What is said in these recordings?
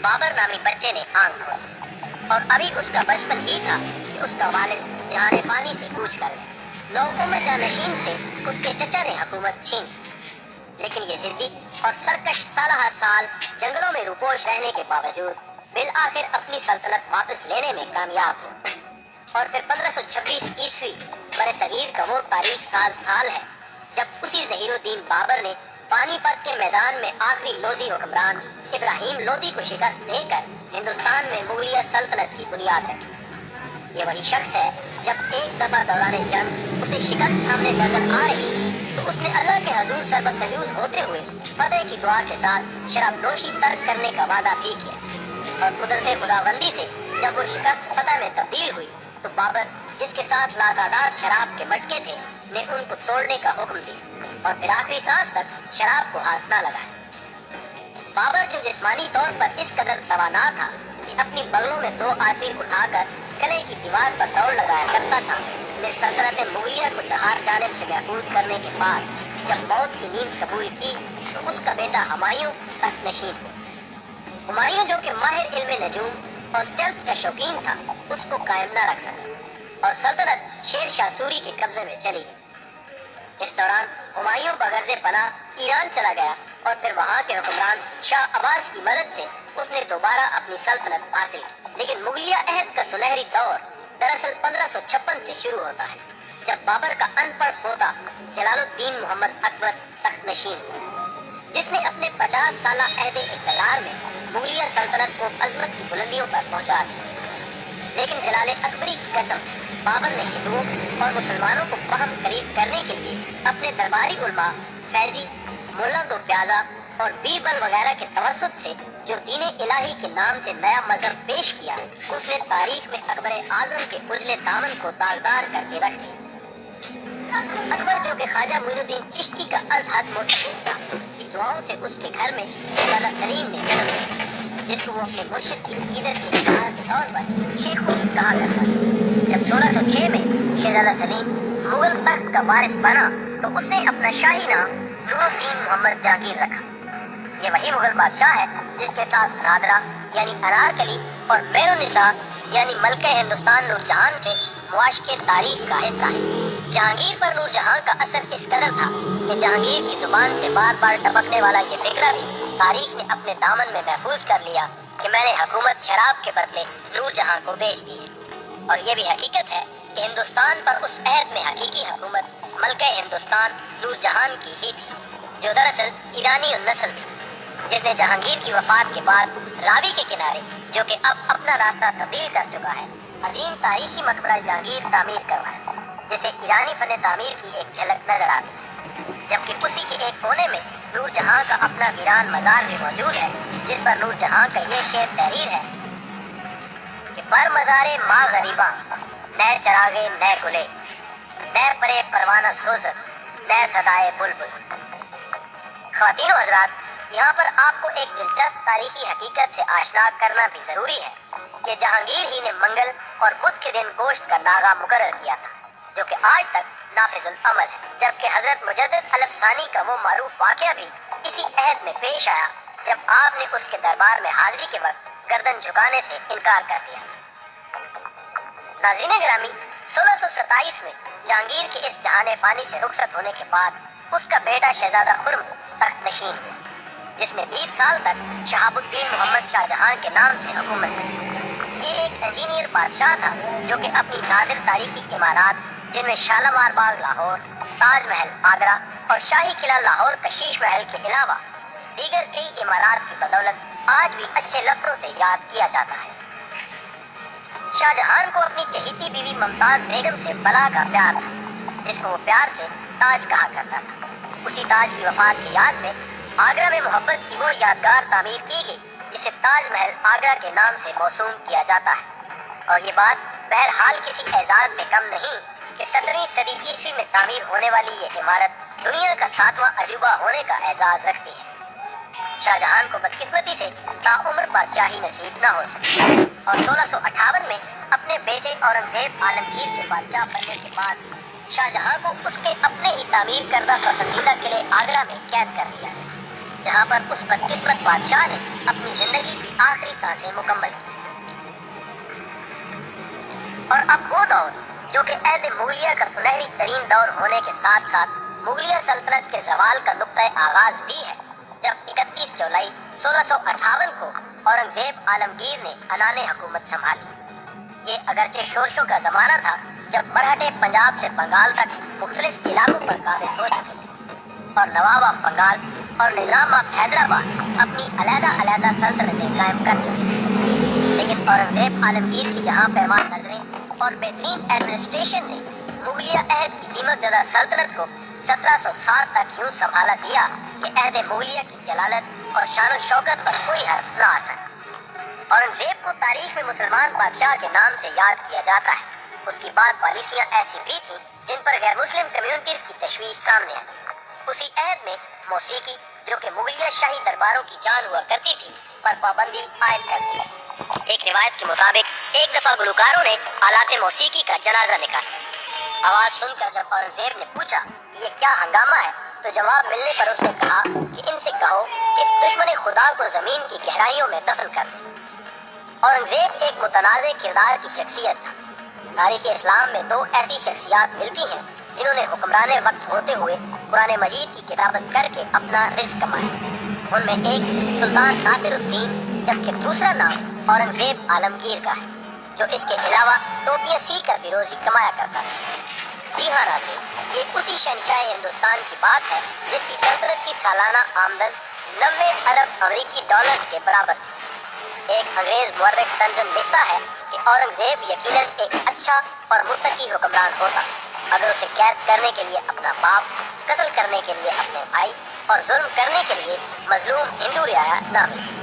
بابر نامی بچے نے آنکھ کھولی اور ابھی اس کا بچپن ہی تھا کہ اس کا والد جہان فانی سے کوچ کر گیا۔ 9 عمر جانشین سے اس کے چچا نے حکومت چھین لی، لیکن یہ ضدی اور سرکش سالہ سال جنگلوں میں روپوش رہنے کے باوجود بالآخر اپنی سلطنت واپس لینے میں کامیاب ہوئے۔ اور پھر 1526 عیسوی برِ صغیر کا وہ تاریخ سال ہے جب اسی ظہیر الدین بابر نے پانی پت کے میدان میں آخری لودھی حکمران ابراہیم لودھی کو شکست دے کر ہندوستان میں مغلیہ سلطنت کی بنیاد رکھی۔ یہ وہی شخص ہے جب ایک دفعہ دوران جنگ اسے شکست سامنے نظر آ رہی تھی تو اس نے اللہ کے حضور سر سجود ہوتے ہوئے فتح کی دعا کے ساتھ شراب نوشی ترک کرنے کا وعدہ بھی کیا، اور قدرت خداوندی سے جب وہ شکست فتح میں تبدیل ہوئی تو بابر، جس کے ساتھ لاتعداد شراب کے مٹکے تھے، نے ان کو توڑنے کا حکم دیا اور پھر آخری سانس تک شراب کو ہاتھ نہ لگایا۔ بابر جو جسمانی طور پر اس قدر توانا تھا کہ اپنی بغلوں میں 2 آدمی اٹھا کر قلعے کی دیوار پر دوڑ لگایا کرتا تھا، نے سلطنت مغلیہ کو 4 جانب سے محفوظ کرنے کے بعد جب موت کی نیند قبول کی تو اس کا بیٹا ہمایوں تخت نشین ہوا۔ ہمایوں جو کہ ماہر علم نجوم اور چرس کا شوقین تھا، اس کو قائم نہ رکھ سکا اور سلطنت شیر شاہ سوری کے قبضے میں چلی گئی۔ اس دوران ہمایوں بغرض پناہ ایران چلا گیا اور پھر وہاں کے حکمران شاہ عباس کی مدد سے اس نے دوبارہ اپنی سلطنت حاصل کی۔ لیکن مغلیہ عہد کا سنہری دور دراصل 1556 سے شروع ہوتا ہے، جب بابر کا ان پڑھ پوتا جلال الدین محمد اکبر تخت نشین ہوا، جس نے اپنے 50 سالہ عہد اقتدار میں مغلیہ سلطنت کو عظمت کی بلندیوں پر پہنچا دیا۔ لیکن جلال اکبری کی قسم، بابر نے ہندوؤں اور مسلمانوں کو باہم قریب کرنے کے لیے اپنے درباری علماء فیضی، ملا دو پیازا اور بیربل وغیرہ کے توسط سے جو دین الہی کے نام سے نیا مذہب پیش کیا، اس نے تاریخ میں اکبر اعظم کے اجلے دامن کو داغدار کر کے رکھ دیا۔ اکبر جو کہ خواجہ معین الدین چشتی کا از حد معتقد تھا، کی دعاؤں سے اس کے گھر میں شہزادہ سلیم نے جنم لیا، جس کو وہ اپنے مرشد کی عقیدت کے اظہار کے طور پر شیخ الہند کہا کرتا تھا۔ جب 1606 میں شہزادہ سلیم مغل تخت کا وارث بنا تو اس نے اپنا شاہی نام نور الدین محمد جہانگیر رکھا۔ یہ وہی مغل بادشاہ ہے جس کے ساتھ نادرہ یعنی انارکلی اور میر النساء یعنی ملکہ ہندوستان نور جہان سے معاشقے تاریخ کا حصہ ہے۔ جہانگیر پر نور جہاں کا اثر اس قدر تھا کہ جہانگیر کی زبان سے بار بار ٹپکنے والا یہ فقرہ بھی تاریخ نے اپنے دامن میں محفوظ کر لیا کہ میں نے حکومت شراب کے بدلے نور جہاں کو بیچ دی ہے۔ اور یہ بھی حقیقت ہے کہ ہندوستان پر اس عہد میں حقیقی حکومت ملکہ ہندوستان نور جہان کی ہی تھی، جو دراصل ایرانی النسل تھی، جس نے جہانگیر کی وفات کے بعد راوی کے کنارے، جو کہ اب اپنا راستہ تبدیل کر چکا ہے، عظیم تاریخی مقبرہ جہانگیر تعمیر کروایا، جسے ایرانی فن تعمیر کی ایک جھلک نظر آتی ہے۔ جبکہ اسی کے ایک کونے میں نور جہاں کا اپنا ویران مزار بھی موجود ہے، جس پر نور جہاں کا یہ شعر تحریر ہے کہ بر مزارے ماں غریباں، نئے چراغے نئے گلے، نئے پرے پروانہ سوزت، نئے صدائے بلبل۔ خواتین و حضرات، یہاں پر آپ کو ایک دلچسپ تاریخی حقیقت سے آشنا کرنا بھی ضروری ہے کہ جہانگیر ہی نے منگل اور بدھ کے دن گوشت کا ناغہ مقرر کیا تھا، جو کہ آج تک نافذ العمل ہے، جبکہ حضرت مجدد الف ثانی کا وہ معروف واقعہ بھی اسی عہد میں پیش آیا جب آپ نے اس کے دربار میں حاضری کے وقت گردن جھکانے سے انکار کر دیا۔ ناظرین گرامی، 1627 میں جہانگیر کے اس جہان فانی سے رخصت ہونے کے بعد اس کا بیٹا شہزادہ خرم تخت نشین ہوا، جس نے 20 سال تک شہاب الدین محمد شاہ جہاں کے نام سے حکومت کی۔ یہ ایک انجینئر بادشاہ تھا جو کہ اپنی نادر تاریخی عمارات، جن میں شالمار باغ لاہور، تاج محل آگرہ اور شاہی قلعہ لاہور کا شیش محل کے علاوہ دیگر کئی عمارات کی بدولت آج بھی اچھے لفظوں سے یاد کیا جاتا ہے۔ شاہ جہان کو اپنی چہیتی بیوی ممتاز بیگم سے بلا کا پیار تھا، جس کو وہ پیار سے تاج کہا کرتا تھا۔ اسی تاج کی وفات کی یاد میں آگرہ میں محبت کی وہ یادگار تعمیر کی گئی جسے تاج محل آگرہ کے نام سے موسوم کیا جاتا ہے۔ اور یہ بات بہرحال کسی اعزاز سے کم نہیں کہ 17ویں صدی عیسوی میں تعمیر ہونے والی یہ عمارت دنیا کا 7واں عجوبہ ہونے کا اعزاز رکھتی ہے۔ شاہ جہان کو بدقسمتی سے تاعمر بادشاہی نصیب نہ ہو سکی اور 1658 میں اپنے بیٹے اورنگزیب عالمگیر کے بادشاہ بننے کے بعد شاہ جہاں کو اس کے اپنے ہی تعمیر کردہ پسندیدہ قلعے آگرہ میں قید کر دیا گیا، جہاں پر اس بدقسمت بادشاہ نے اپنی زندگی کی آخری سانسیں مکمل کی۔ اور اب وہ دور جو کہ عہد مغلیہ کا سنہری ترین دور ہونے کے ساتھ ساتھ مغلیہ سلطنت کے زوال کا نقطۂ آغاز بھی ہے، جب 31 جولائی 1658 کو اورنگزیب عالمگیر نے عنان حکومت سنبھالی۔ یہ اگرچہ شورشوں کا زمانہ تھا جب مرہٹے پنجاب سے بنگال تک مختلف علاقوں پر قابض ہو چکے تھے اور نواب آف بنگال اور نظام آف حیدرآباد اپنی علیحدہ علیحدہ سلطنتیں قائم کر چکے تھے، لیکن اورنگزیب عالمگیر کی جہاں پیما نظریں اور بہترین ایڈمنسٹریشن نے مغلیہ عہد کی دیمک زدہ سلطنت کو 1760 تک یوں سنبھالا دیا کہ عہد مغلیہ کی جلالت اور شان و شوکت پر کوئی حرف نہ آ سکا۔ اورنگزیب کو تاریخ میں مسلمان بادشاہ کے نام سے یاد کیا جاتا ہے۔ اس کی بعض پالیسیاں ایسی بھی تھیں جن پر غیر مسلم کمیونٹیز کی تشویش سامنے آئی۔ اسی عہد میں موسیقی، جو کہ مغلیہ شاہی درباروں کی جان ہوا کرتی تھی، پر پابندی عائد کر دی گئی۔ ایک روایت کے مطابق ایک دفعہ گلوکاروں نے آلات موسیقی کا جنازہ نکالا۔ آواز سن کر جب اورنگزیب نے پوچھا کہ یہ کیا ہنگامہ ہے، تو جواب ملنے پر اس نے کہا کہ ان سے کہو کہ اس دشمن خدا کو زمین کی گہرائیوں میں دفن کر دیں۔ اورنگزیب ایک متنازع کردار کی شخصیت تھا۔ تاریخ اسلام میں دو ایسی شخصیات ملتی ہیں جنہوں نے حکمران وقت ہوتے ہوئے قرآن مجید کی کتابت کر کے اپنا رزق کمایا۔ ان میں ایک سلطان ناصر الدین، جبکہ دوسرا نام اورنگزیب عالمگیر کا ہے، جو اس کے علاوہ ٹوپیاں سی کر بھی روزی کمایا کرتا تھا۔ جی ہاں ناظرین، یہ اسی شہنشاہ ہندوستان کی بات ہے جس کی سلطنت کی سالانہ آمدن 90 ارب امریکی ڈالرز کے برابر تھی۔ ایک انگریز مورخ تنزن لکھتا ہے کہ اورنگزیب یقیناً ایک اچھا اور متقی حکمران ہوتا اگر اسے قید کرنے کے لیے اپنا باپ، قتل کرنے کے لیے اپنے بھائی اور ظلم کرنے کے لیے مظلوم ہندو رعایا نہ ملتی۔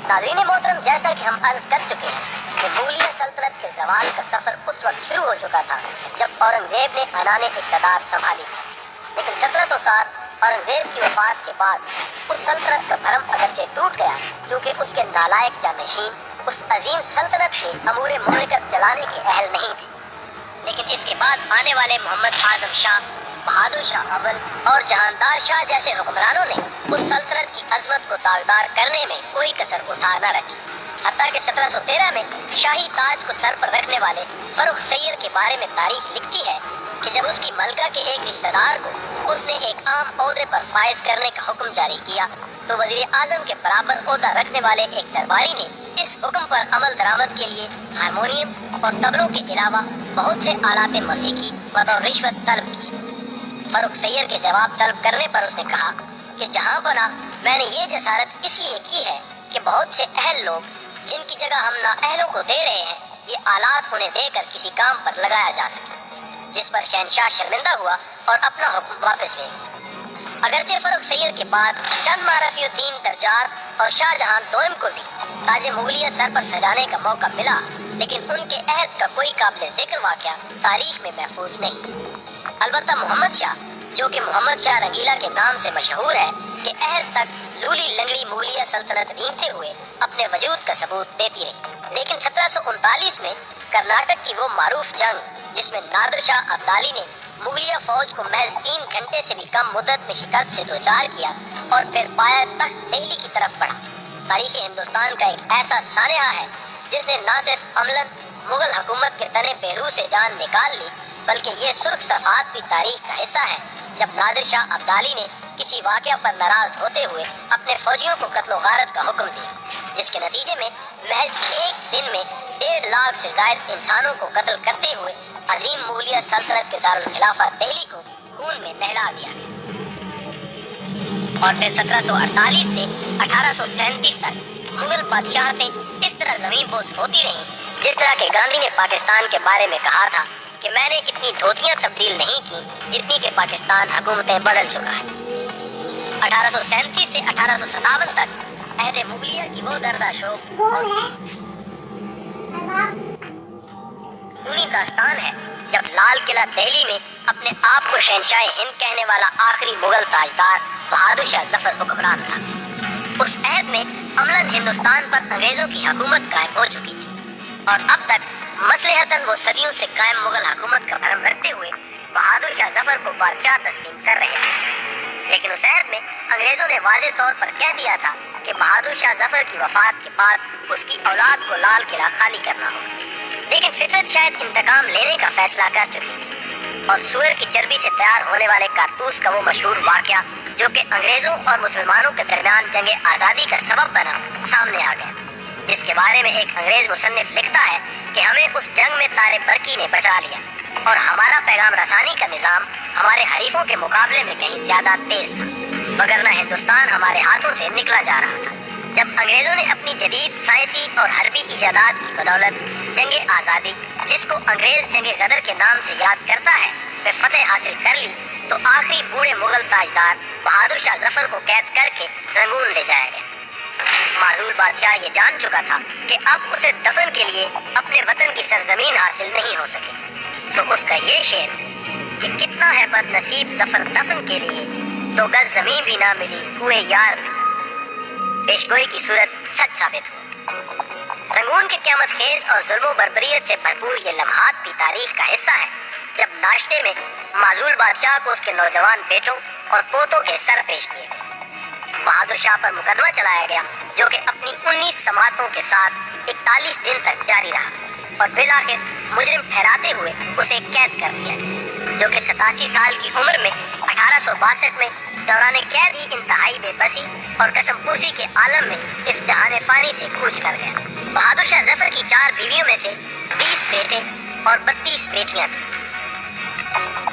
ناظرین محترم، جیسا کہ ہم عرض کر چکے ہیں کہ مغلیہ سلطنت کے زوال کا سفر اس وقت شروع ہو چکا تھا جب اورنگزیب نے عنان اقتدار سنبھالی، لیکن 1760 اورنگزیب کی وفات کے بعد اس سلطنت کا بھرم اگرچہ ٹوٹ گیا، کیونکہ اس کے نالائق جانشین اس عظیم سلطنت کے امور مملکت چلانے کے اہل نہیں تھے، لیکن اس کے بعد آنے والے محمد اعظم شاہ، بہادر شاہ اول اور جہاندار شاہ جیسے حکمرانوں نے اس سلطنت کی عظمت کو تاجدار کرنے میں کوئی کسر اٹھا نہ رکھی، حتیٰ کہ 1713 میں شاہی تاج کو سر پر رکھنے والے فروخ سیر کے بارے میں تاریخ لکھتی ہے کہ جب اس کی ملکہ کے ایک رشتہ دار کو اس نے ایک عام عہدے پر فائز کرنے کا حکم جاری کیا تو وزیر اعظم کے برابر عہدہ رکھنے والے ایک درباری نے اس حکم پر عمل درآمد کے لیے ہارمونیم اور طبلوں کے علاوہ بہت سے آلات موسیقی بطور رشوت طلب کی۔ فروخ سیر کے جواب طلب کرنے پر اس نے کہا کہ جہاں بنا میں نے یہ جسارت اس لیے کی ہے کہ بہت سے اہل لوگ جن کی جگہ ہم نااہلوں کو دے رہے ہیں، یہ آلات انہیں دے کر کسی کام پر لگایا جا سکے، جس پر شہنشاہ شرمندہ ہوا اور اپنا حکم واپس لے لیا۔ اگرچہ فروخ سیر کے بعد چند ماہ رفیع الدین درجار اور شاہ جہاں دوئم کو بھی تاج مغلیہ سر پر سجانے کا موقع ملا، لیکن ان کے عہد کا کوئی قابل ذکر واقعہ تاریخ میں محفوظ نہیں۔ البتہ محمد شاہ، جو کہ محمد شاہ رنگیلا کے نام سے مشہور ہے، کہ عہد تک لولی لنگڑی مغلیہ سلطنت رینگتے ہوئے اپنے وجود کا ثبوت دیتی رہی، لیکن 1739 میں کرناٹک کی وہ معروف جنگ جس میں نادر شاہ ابدالی نے مغلیہ فوج کو محض 3 گھنٹے سے بھی کم مدت میں شکست سے دوچار کیا اور پھر پایا تخت دہلی کی طرف بڑھا، تاریخ ہندوستان کا ایک ایسا سانحہ ہے جس نے نہ صرف عملاً مغل حکومت کے تنے پیرو سے جان نکال لی، بلکہ یہ سرخ صفحات بھی تاریخ کا حصہ ہے جب نادر شاہ ابدالی نے کسی واقعہ پر ناراض ہوتے ہوئے اپنے فوجیوں کو قتل و غارت کا حکم دیا، جس کے نتیجے میں محض ایک دن میں 1.5 لاکھ سے زائد انسانوں کو قتل کرتے ہوئے عظیم مغلیہ سلطنت کے دارالخلافہ دہلی کو خون میں نہلا دیا۔ اور پھر 1748 سے 1837 تک مغل بادشاہتیں اس طرح زمین بوس ہوتی رہیں جس طرح کہ گاندھی نے پاکستان کے بارے میں کہا تھا کہ میں نے اتنی دھوتیاں تبدیل نہیں کی جتنی کہ پاکستان حکومتیں بدل چکا ہے۔ 1837 سے 1857 تک عہد مغلیہ کی وہ دردہ شوق اور خونی داستان ہے جب لال قلعہ دہلی میں اپنے آپ کو شہنشاہ ہند کہنے والا آخری مغل تاجدار بہادر شاہ ظفر حکمران تھا۔ اس عہد میں عملاً ہندوستان پر انگریزوں کی حکومت قائم ہو چکی تھی اور اب تک مصلحتاً وہ صدیوں سے قائم مغل حکومت کا بھرم رکھتے ہوئے بہادر شاہ ظفر کو بادشاہ تسلیم کر رہے تھے۔ لیکن اس عہد میں انگریزوں نے واضح طور پر کہہ دیا تھا کہ بہادر شاہ ظفر کی وفات کے بعد اس کی اولاد کو لال قلعہ خالی کرنا ہوگا، لیکن فطرت شاید انتقام لینے کا فیصلہ کر چکی تھی، اور سور کی چربی سے تیار ہونے والے کارتوس کا وہ مشہور واقعہ جو کہ انگریزوں اور مسلمانوں کے درمیان جنگ آزادی کا سبب بنا سامنے آ گیا، جس کے بارے میں ایک انگریز مصنف لکھتا ہے کہ ہمیں اس جنگ میں تار برقی نے بچا لیا اور ہمارا پیغام رسانی کا نظام ہمارے حریفوں کے مقابلے میں کہیں زیادہ تیز تھا، وگرنہ ہندوستان ہمارے ہاتھوں سے نکلا جا رہا تھا۔ جب انگریزوں نے اپنی جدید سائنسی اور حربی ایجادات کی بدولت جنگ آزادی، جس کو انگریز جنگ غدر کے نام سے یاد کرتا ہے، میں فتح حاصل کر لی تو آخری بوڑھے مغل تاجدار بہادر شاہ ظفر کو قید کر کے رنگون لے جایا گیا۔ معزول بادشاہ یہ جان چکا تھا کہ اب اسے دفن کے لیے اپنے وطن کی سرزمین حاصل نہیں ہو سکے، سو اس کا یہ شعر کہ کتنا ہے بد نصیب ظفر دفن کے لیے، 2 گز زمین بھی نہ ملی کوئے یار میں، پیشگوئی کی صورت سچ ثابت ہو۔ رنگون کے قیامت خیز اور ظلم و بربریت سے بھرپور یہ لمحات بھی تاریخ کا حصہ ہے، جب ناشتے میں معزول بادشاہ کو اس کے نوجوان بیٹوں اور پوتوں کے سر پیش کیے گئے۔ بہادر شاہ پر مقدمہ چلایا گیا جو کہ اپنی 19 سماعتوں کے ساتھ 41 دن تک جاری رہا، اور بالآخر مجرم ٹھہراتے ہوئے اسے قید کر دیا گیا، جو کہ 87 سال کی عمر میں 1862 میں دوران قید ہی انتہائی بے بسی اور قسم پرسی کے عالم میں اس جہان فانی سے کوچ کر گیا۔ بہادر شاہ ظفر کی 4 بیویوں میں سے 20 بیٹے اور 32 بیٹیاں تھیں۔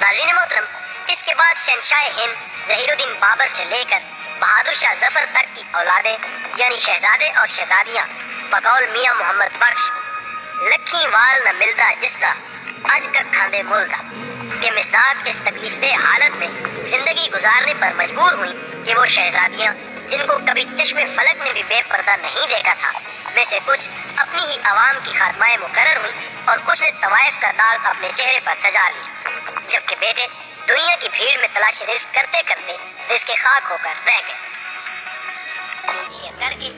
ناظرین محترم، اس کے بعد شہنشاہ ہند ظہیر الدین بابر سے لے کر بہادر شاہ ظفر تک کی اولادیں یعنی شہزادے اور شہزادیاں بقول میاں محمد بخش لکھی وال نہ ملتا جس کا اج تک کھاندے ملتا کے مصداق اس تکلیف دہ حالت میں زندگی گزارنے پر مجبور ہوئی کہ وہ شہزادیاں جن کو کبھی چشم فلک نے بھی بے پردہ نہیں دیکھا تھا میں سے کچھ اپنی ہی عوام کی خاتمہ مقرر ہوئی اور کچھ نے طوائف کا داغ اپنے چہرے پر سجا لیا، جبکہ بیٹے دنیا کی بھیڑ میں تلاش رزق کرتے کرتے رزق خاک ہو کر رہ گئے۔ کر کے